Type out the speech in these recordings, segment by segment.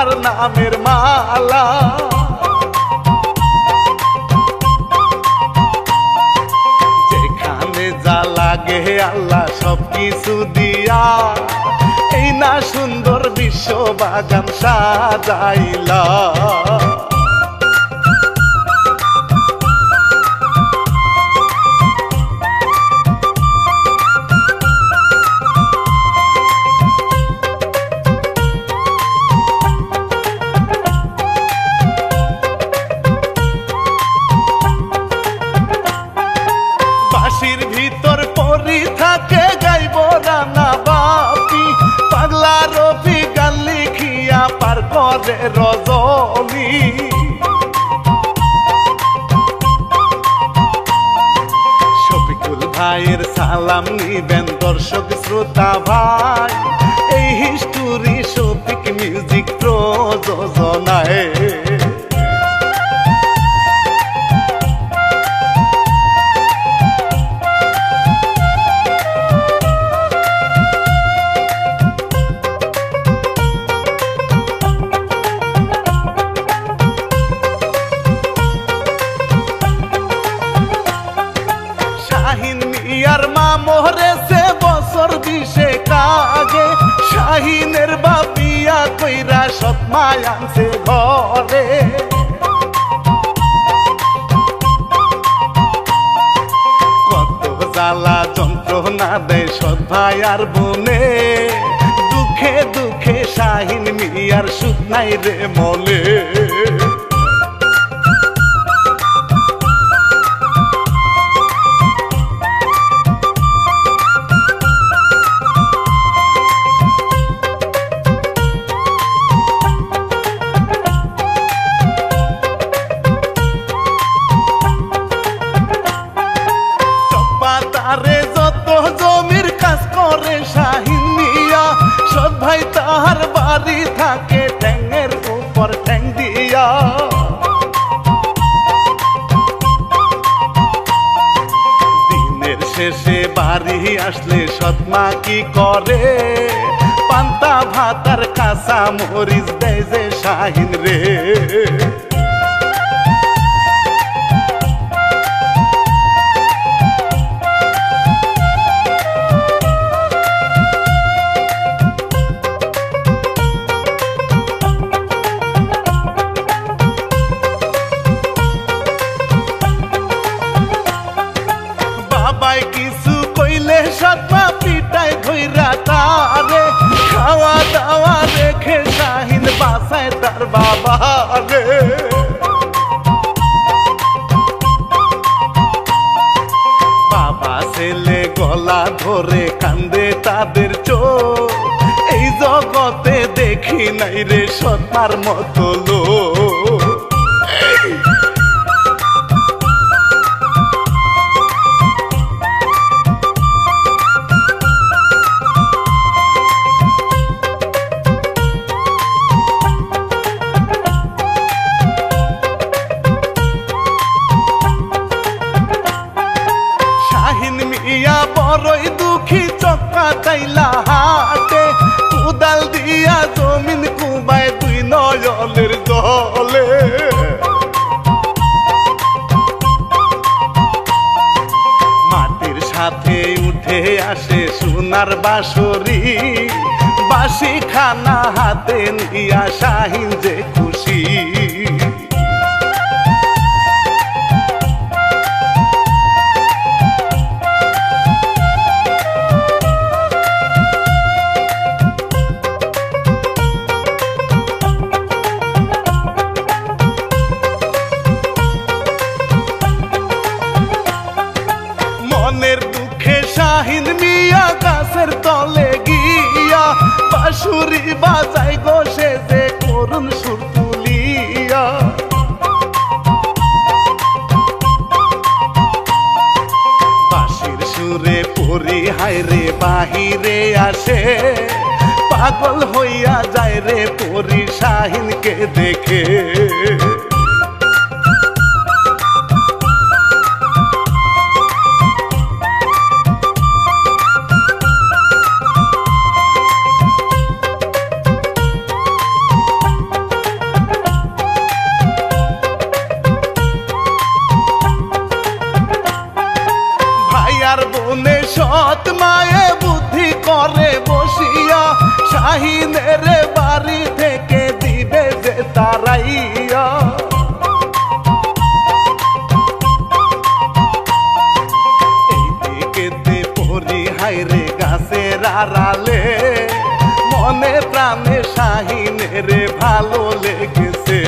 তোমার নামের মালা। যেখানে যা লাগে আল্লাহ সব কিছু দিয়া, এই না সুন্দর বিশ্ব বাগান সাজাইলা। বাঁশির ভিতর পরি থাকে গাইব রানা বাপি, পাগলা রবি গান লিখিয়া পার করে রজনী। শফিকুল ভাইয়ের সালাম নিবেন দর্শক শ্রোতা ভাই, এই হিস্টোরি শফিক মিউজিক প্রযোজনায়। শাহিন মিয়ার মা মরেছে বছর 20 আগে, শাহিনের বাপিয়া কইরা সৎ মায় আনছে ঘরে। কত জ্বালা যন্ত্রণা দেয় সৎ ভাই আর বোনে, দুঃখে দুঃখে শাহিন মিয়ার সুখ নাই রে মলে। তারে যত জমির কাজ করে শাহিন মিয়া, সৎ ভাই তাহার বাড়ি থাকে ঠ্যাঙের উপর ঠ্যাং দিয়া। দিনের শেষে বাড়ি আসলে সৎ মা কি করে, পান্তা ভাতার কাঁচা মরিচ দেয় যে শাহিন রে। বাবাই কিছু কইলে সৎ মা পিটায় ধইরা তারে, খাওয়া দাওয়া রেখে শাহিন বাসায় তার বাবা রে। বাবা ছেলে গলা ধরে কান্দে তাদের চোখ, এই জগতে দেখি নাই রে সৎ মার মতো লোক। ইয়া বড়ই দুঃখী চক্কা তাইলা হাটে, উদাল দিয়া জমিন কুবায় 2 নয়নের জলে। মাটির সাথে উঠে আসে সোনার বাঁশরি, বাঁশি খানা হাতে নিয়া শাহিন যে খুশি। মনের দুঃখে শাহিন মিয়া গাছের তলে গিয়া, বাঁশুরি বাজাই গোসে যে করুণ সুর তুলিয়া। বাঁশির সুরে পরি হায়রে বাহিরে আসে, পাগল হইয়া যায় রে পরি শাহিনকে দেখে। গাছের আড়ালে মনে প্রাণে শাহিনের ভালো লেগেছে।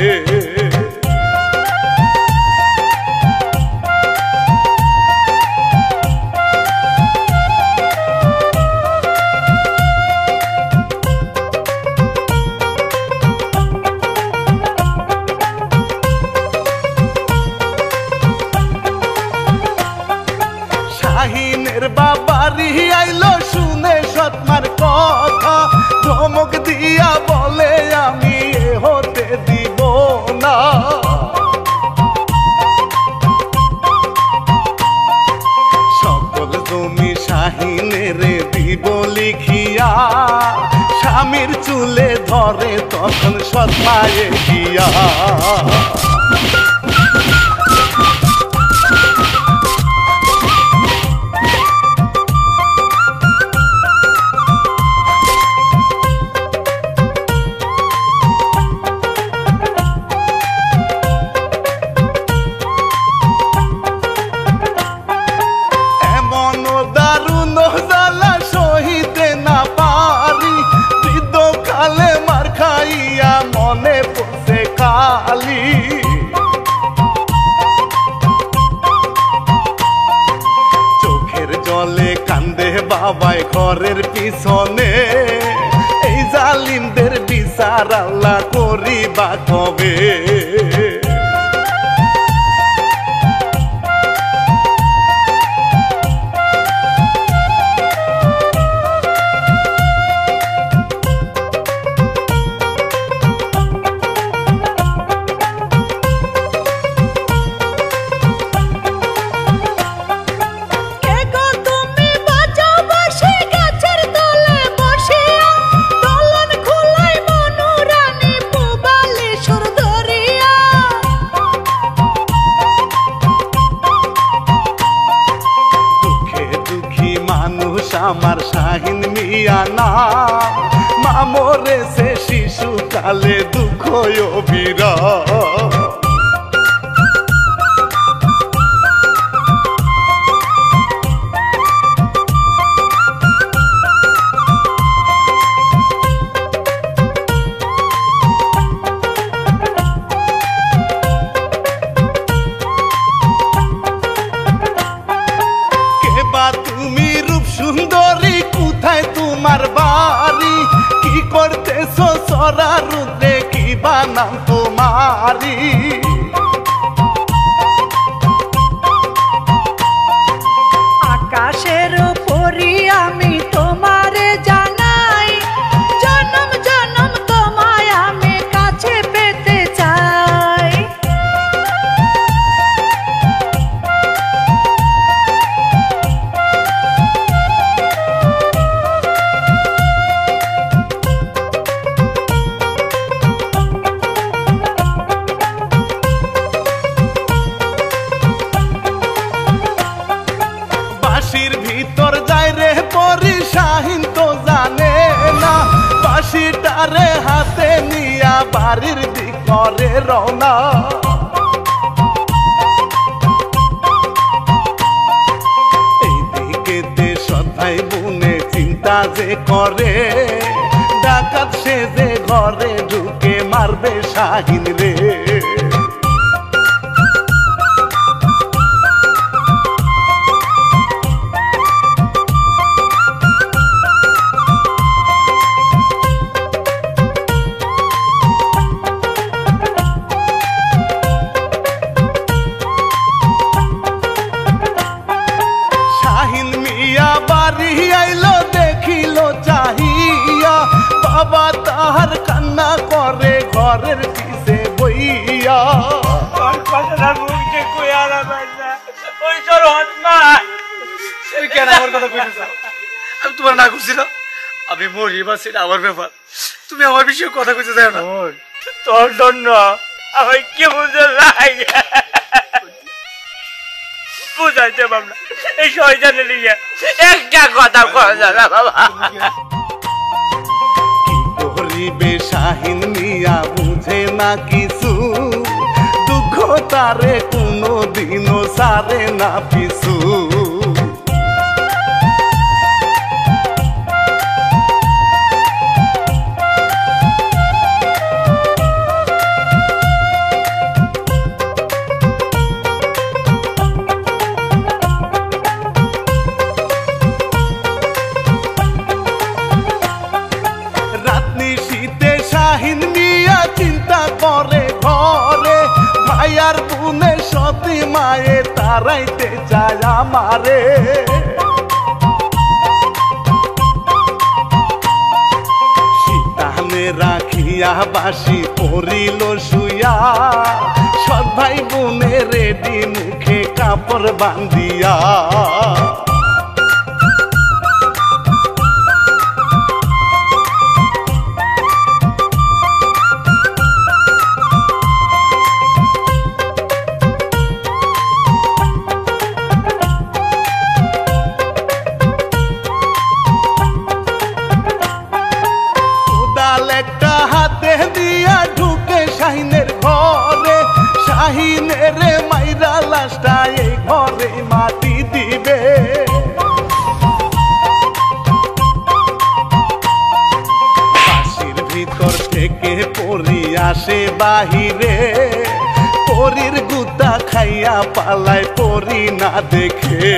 শাহিনের বাবারি আইলো শুনে সৎমার কথা, ধমক দিয়া বলে আমি এ হতে দিব না। সকল জমি শাহিনের দিব লিখিয়া, স্বামীর চুলে ধরে তখন সৎমায়ে গিয়া। চোখের জলে কান্দে বাবাই ঘরের পিছনে, এই জালিমদের বিচার আল্লাহ করিবা কবে। আমার শাহিন মিয়া না মামরে সে শিশুকালে দুঃখ বিরা। তুমি রূপ সুন্দরী কোথায় তোমার বাড়ি, কি করতেছো সরা রুদ্রে কি বানাম তোমারি। আকাশের পরি আমি তোমারে জানাই, জনম জনম তোমায় আমি কাছে পেতে চাই। বাঁশির ভিতর যায় রে পরি শাহিন তো জানে না, বাঁশিটারে হাতে নিয়া বাড়ির দিক করে রওনা। এইদিকে সদাই বুনে চিন্তা যে করে, ডাকাত সে যে ঘরে ঢুকে মারবে শাহিন রে। শাহিন মিয়া বাড়ি আইলো দেখিল চাহিয়া, বাবা তাহার কান্না করে ঘরের পিছে বইয়া। আমি তোমার না করছি না, আমি মরি বা সেটা আমার ব্যাপার, তুমি আমার বিষয়ে কথা কইতে চাও না। তোর জন্য আমি কি বুঝে লাগে বুঝাইতে বাবা, এই শয়তানের লিগে একটা কথা কওয়া যায় না বাবা। কি করিবে শাহিন মিয়া বুঝে না কিছু, দুঃখ তারে কোনো দিনও সারে না পিছু। পরে ঘরে ভাইয়ার বোনের সতী মায়ে তারাইতে চায় আমারে সীতানে রাখিয়া বাসি পড়িল শুইয়া সৎ ভাই বোনে রেডি মুখে কাপড় বান্ধিয়া একটা হাতে দিয়া ঢুকে শাহিনের ঘরে শাহিনের মাইরা লাশটা এই ঘরে মাটি দিবে বাসির ভিতর থেকে পরি আসে বাহিরে পরির গুতা খাইয়া পালায় পরি না দেখে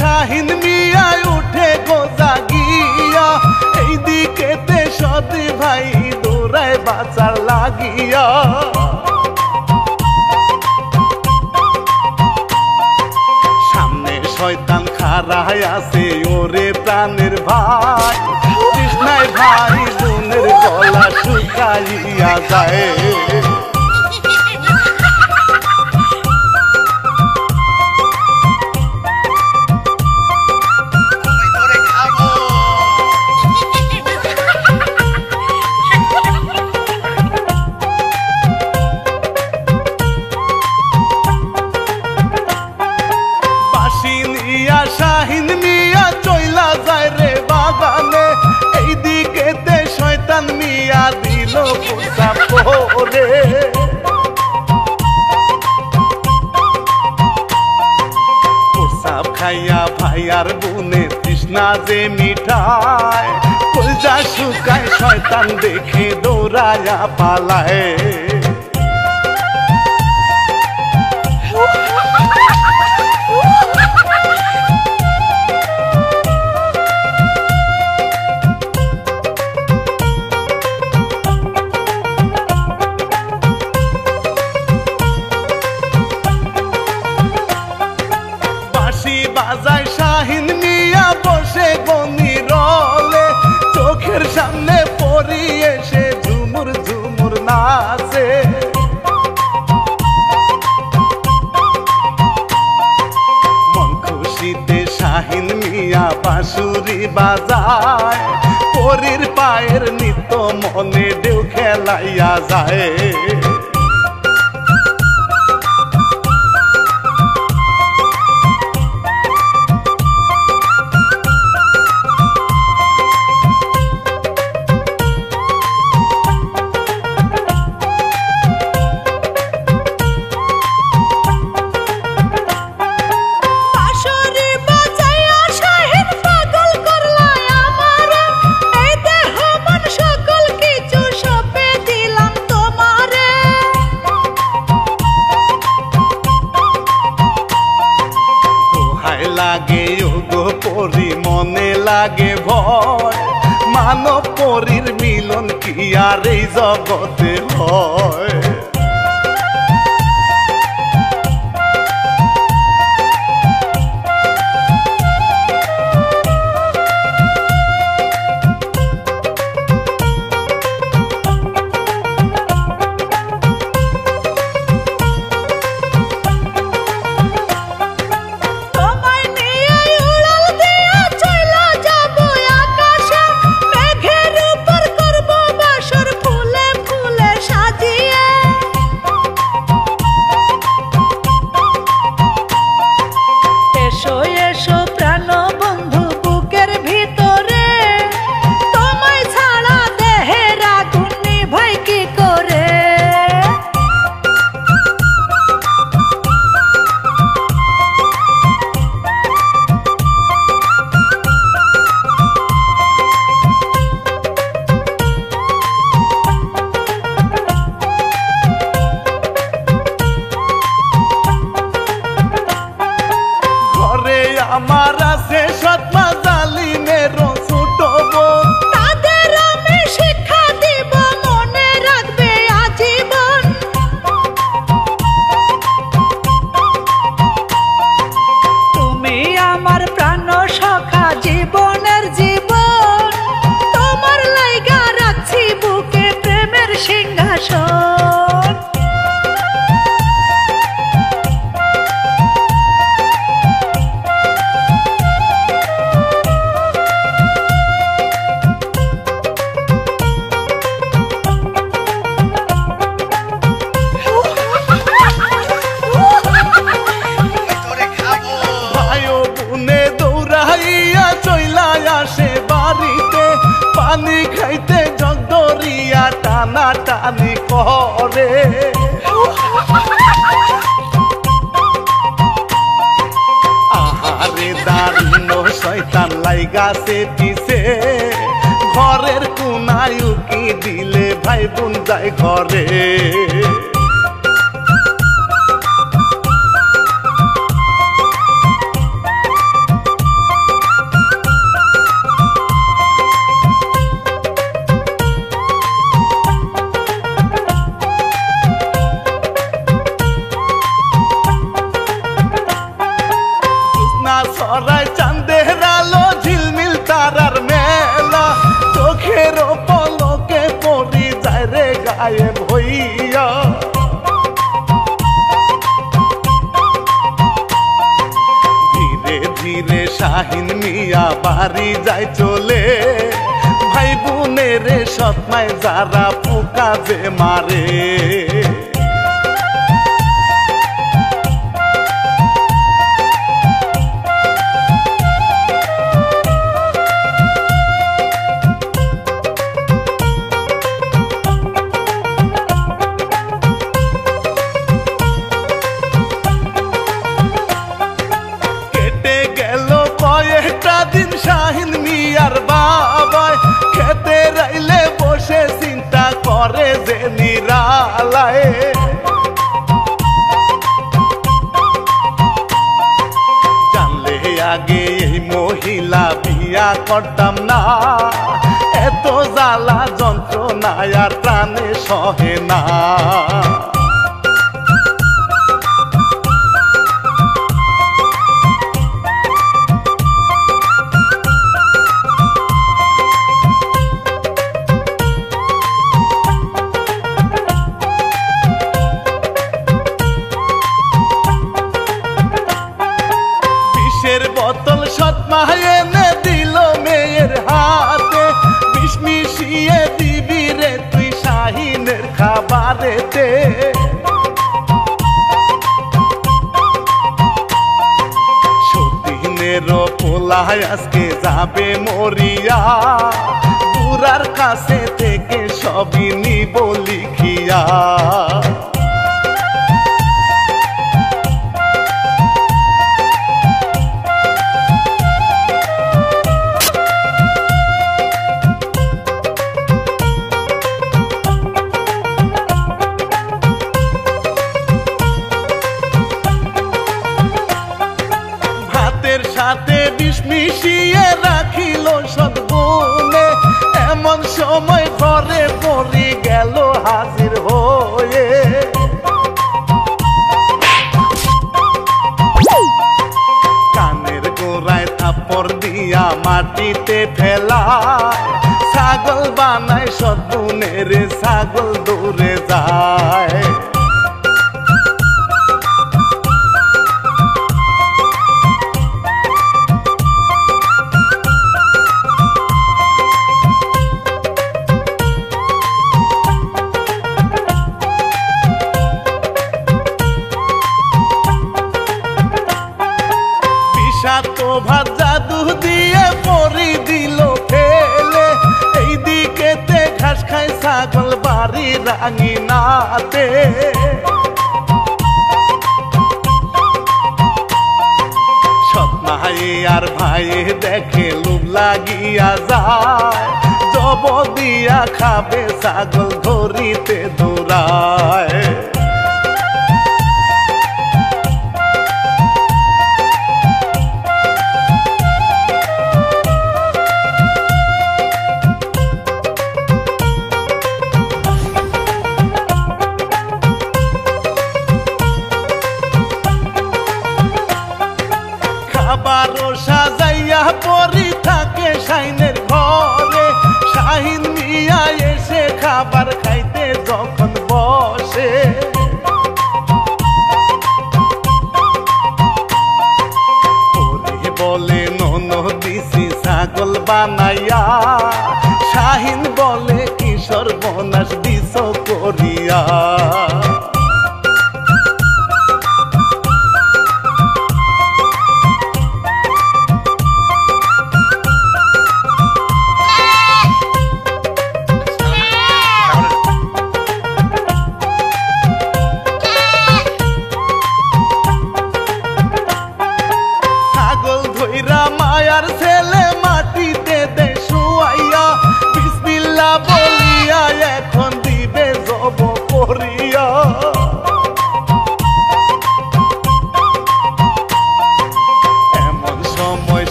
শাহিন মিয়া উঠে গোজা গিয়া এইদিকে সতী ভাই দৌড়ায় বাঁচার লাগিয়া সামনে শয়তান খাড়ায় আছে ওরে প্রাণের ভাই কৃষ্ণায় ভাই বোনের গলা শুকাইয়া যায় শাহিন মিয়া চইলা যায় রে বাগানে এইদিকে শয়তান মিয়া দিল পোষা পরে পোষাপ খাইয়া ভাইয়ার বোনে তৃষ্ণা যে মিঠায় কলজা শুকায় শয়তান দেখে দৌড়ায়া পালায় বাজায় শাহিন মিয়া বসে গনি রলে চোখের সামনে পরি এসে ঝুমুর ঝুমুর নাচে মন খুশিতে শাহিন মিয়া বাঁশুরি বাজায় পরির পায়ের নিত্য মনে ঢেউ খেলাইয়া যায় লাগে গো পরি মনে লাগে ভয় মানব পরির মিলন কি আর এই জগতে হয় সাজিয়ে টানা টানি করে আহারে দারুণ শয়তান লাইগাছে পিছে ঘরের কোনায় উকি দিলে ভাই বোন যায় ঘরে সরাই চাঁদের আলো ঝিলমিল তারার মেলা চোখের পলকে পড়ি যায় রে গায়েব হইয়া ধীরে ধীরে শাহিন মিয়া বাড়ি যায় চলে ভাই বোনের সৎমায় যারা পোকা যে মারে দিন শাহিন মিয়ার বাবায় খেতে রাইলে বসে চিন্তা করে যে নিরালায় জানলে আগে এই মহিলা বিয়া করতাম না এত জ্বালা যন্ত্রণা আর প্রাণে সহে না বোতল সৎমা এনে দিল মেয়ের হাতে বিষ মিশিয়ে দিবি রে তুই শাহিনের খাবারেতে সতীনের পোলায় আজকে যাবে মরিয়া বুড়ার কাছে থেকে সবই নিব লিখিয়া সাথে বিষ মিশিয়ে রাখিল সদ্গুণে এমন সময় ঘরে পড়ি গেল হাজির হয়ে কানের গোড়ায় থাপ্পড় দিয়া মাটিতে ফেলা ছাগল বানায় সদ্গুণের ছাগল দৌড়ে যায় তো ভাত জাদু দিয়ে পরি দিল ফেলে এই দিকেতে ঘাস খায় ছাগল বাড়ি রাঙিনাতে সৎমাই আর ভাই দেখে লোভ লাগিয়া যায় জব দিয়া খাবে ছাগল ধরিতে দৌড়ায় খাবারও সাজাইয়া পরি থাকে শাহিনের ঘরে শাহিন মিয়া এসে খাবার খাইতে যখন বসে বলে নন দিছি ছাগল বানাইয়া শাহিন বলে কি সর্বনাশ দিছ করিয়া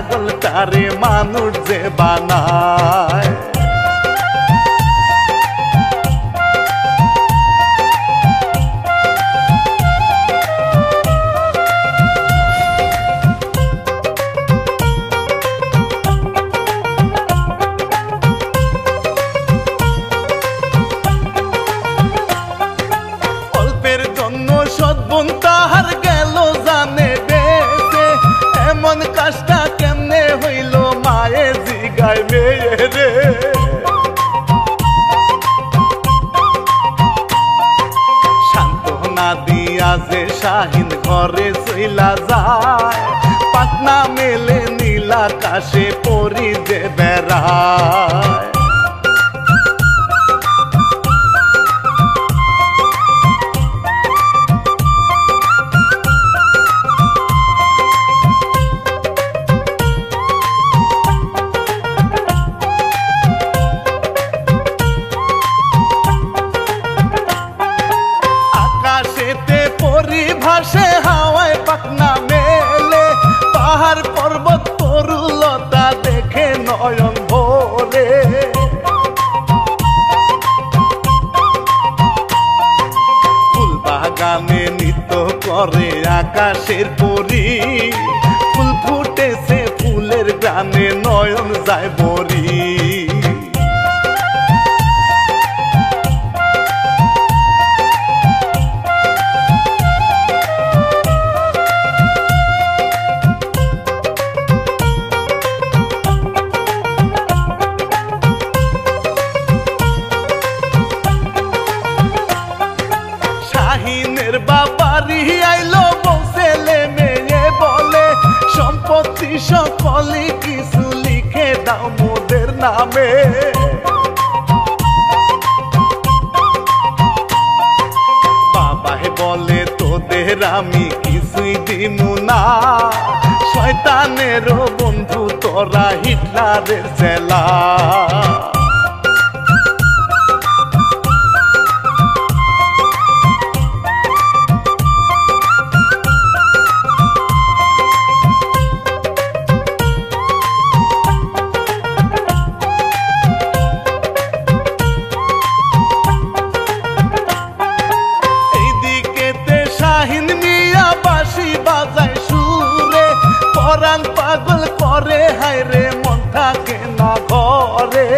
ছাগল তারে মানুষ যে বানায়। অল্পের জন্য সদ্গুণ তাহার গেল জানে বেঁচে, এমন কাজটা কেমনে হইল মায়ে জিগায় মেয়ে রে। সান্ত্বনা দিয়া যে শাহিন ঘরে চইলা যায়, পাটনা মেলে নীল আকাশে পরি যে বেড়ায়। আকাশেতে পরিভাসে হাওয়ায় পাখনা মেলে, পাহাড় পর্বত তরুলতা দেখে নয়ন ভরে। ফুল বাগানে নৃত্য করে আকাশের পরি, ফুল ফুটেছে ফুলের গানে নয়ন যায় বরি। শাহিনের বাবারি আইলো বউ ছেলে মেয়ে বলে, সম্পত্তি সকলে কিছু লিখে দাও মোদের নামে। বাবাই বলে তোদের আমি কিছুই দিমু না, শয়তানেরও বন্ধু তোরা হিটলারের চেলা। শাহিন মিয়া বাঁশি বাজায় সুরে, পরাণ পাগল করে হায় রে মন থাকে না ঘরে।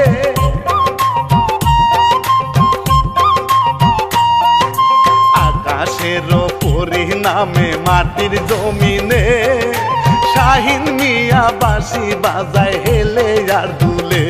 আকাশের পরিণামে মাটির জমিনে, শাহিন মিয়া বাঁশি বাজায় হেলে আর দুলে।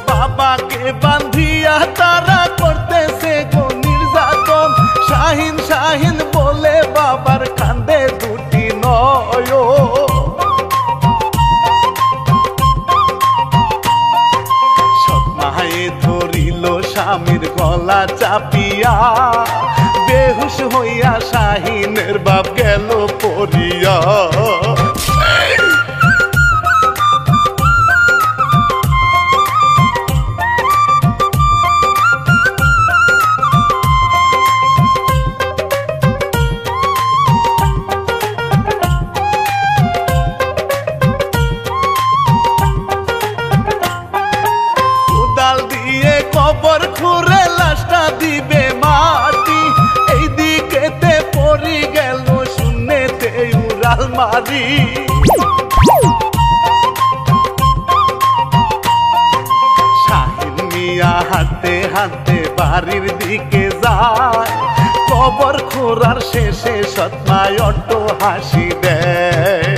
বাবাকে বান্ধিয়া তারা করতেছে গো নির্যাতন, শাহিন শাহিন বলে বাবার কান্দে দুটি নয়। সৎমায়ে ধরিল স্বামীর গলা চাপিয়া, বেহুশ হইয়া শাহিনের বাপ গেল পড়িয়া। কবর খুঁড়ে লাশটা দিবে মাটি, এই দিকেতে পড়ি গেল শূন্যতে উড়াল মারি। শাহিন মিয়া হাঁটতে হাঁটতে বাড়ির দিকে যায়, কবর খোঁড়ার শেষে সৎমায় অট্ট হাসি দেয়।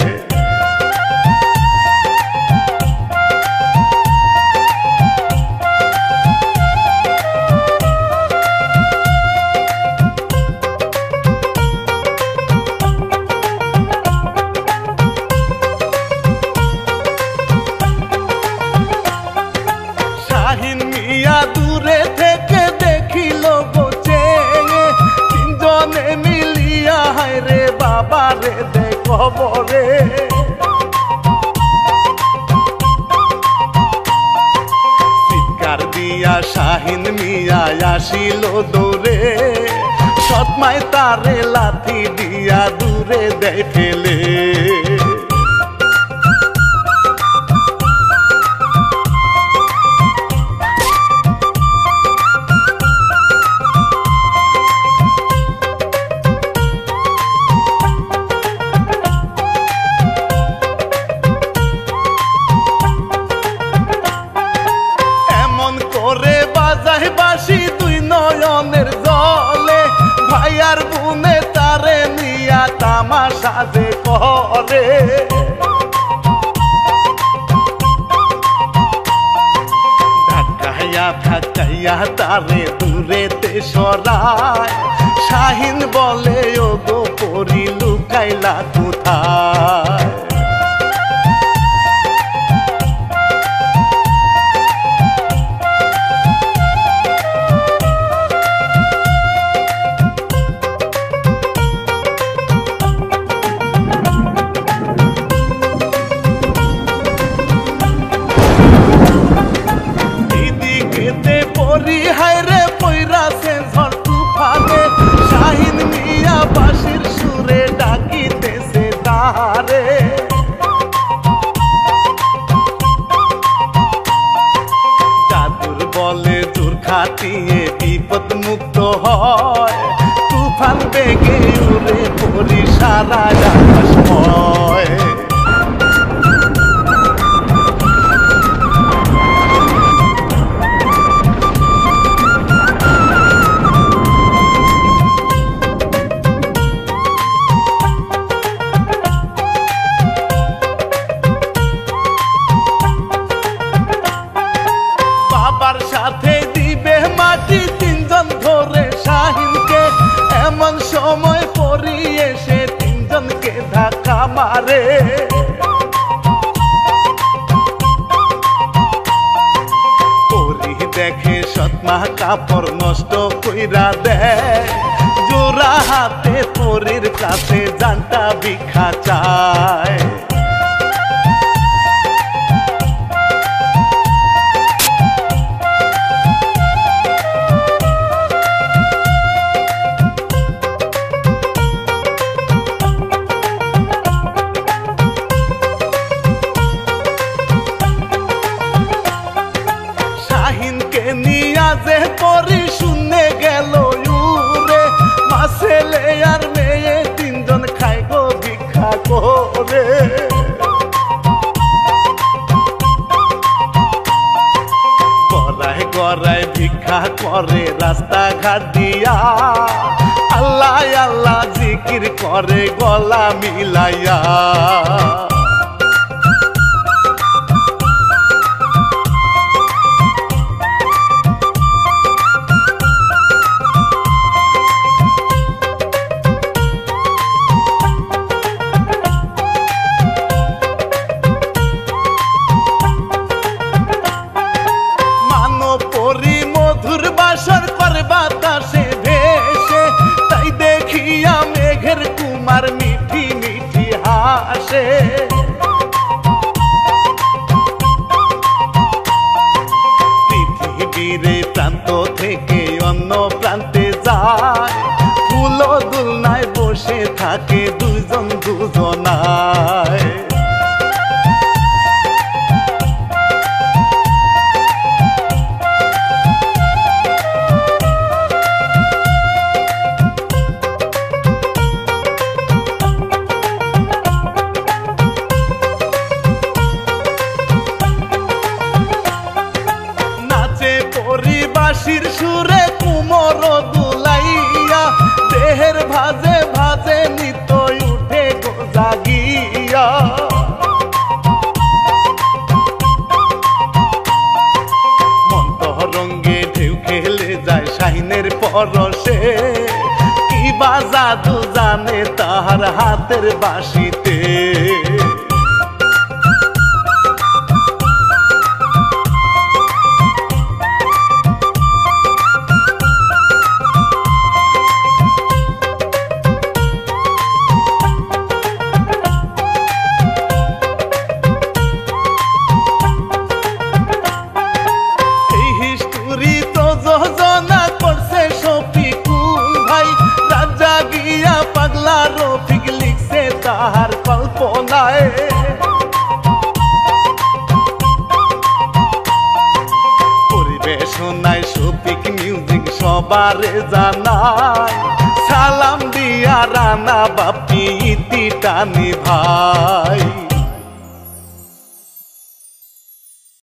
শাহিন মিয়া দূরে থেকে দেখিল গোচে, তিনজনে মিলি কবরে। চিৎকার দিয়া শাহিন মিয়া আসিল দৌড়ে, সৎমায় তারে লাথি দিয়া দূরে দেয় ফেলে। বাসি দুই নয়নের জলে, ভাইয়ার বুনে তারে নিয়া তামাশা যে করে। ধাক্কাইয়া ধাক্কাইয়া তারে দূরেতে সরায়, শাহিন বলে ও গো পরি লুকাইলা কোথায়। হায়রে পইরাছে ঝড় তুফানে, শাহিন মিয়া বাঁশির সুরে ডাকিতেছে তারে। জাদুর বলে জোর খাটিয়ে বিপদ মুক্ত হয়, তুফান বেগে উড়ে পরি সারা আকাশময়। বাবার সাথে দিবে মাটি তিনজন ধরে শাহিনকে, এমন সময় পরি এসে তিনজনকে ধাক্কা মারে। পরি দেখে সৎমা কাপড় নষ্ট কইরা দেয়, জোড়া হাতে পরির কাছে জানটা ভিক্ষা চায়। শাহিনকে নিয়া যে পরি শুনে গেল উড়ে, মা ছেলে আর মেয়ে তিনজন খাই গো ভিক্ষা করে। গড়ায় গড়ায় ভিক্ষা করে রাস্তাঘাট দিয়া, আল্লাহ আল্লাহ জিকির করে গলা মিলাইয়া। শাহিন মিয়া আসিল দৌড়ে, সৎমায় তারে লাথি দিয়া দূরে দেয় ফেলে। চিৎকার দিয়া শাহিন মিয়া আসিল দৌড়ে, সৎমায় তারে লাথি দিয়া দূরে দেয় ফেলে। ধাক্কাইয়া ধাক্কাইয়া তারে দূরেতে সরায়, শাহিন বলে ও গো পরি লুকাইলা কোথায়। মানো পরি মধুর বাসর করে বাতাসে ভেসে, তাই দেখিয়া মেঘের কুমার মিঠি মিঠি হাসে। পৃথিবীর প্রান্ত থেকে অন্য প্রান্তে যায়, ফুল দুলনায় বসে থাকে দুজন দুজনায়। নাচে পরি বাঁশির সুরে কুমর দুলাইয়া, দেহের ভাজে ভাজে নিত উঠে গো জাগিয়া। মন্তরঙ্গে ঢেউ খেলে যায় শাহিনের পরশে, কি বা জাদু জানে তাহার হাতের বাঁশিতে। সবারে জানাই সালাম দিয়া রানা বাপি ইতি টানি ভাই।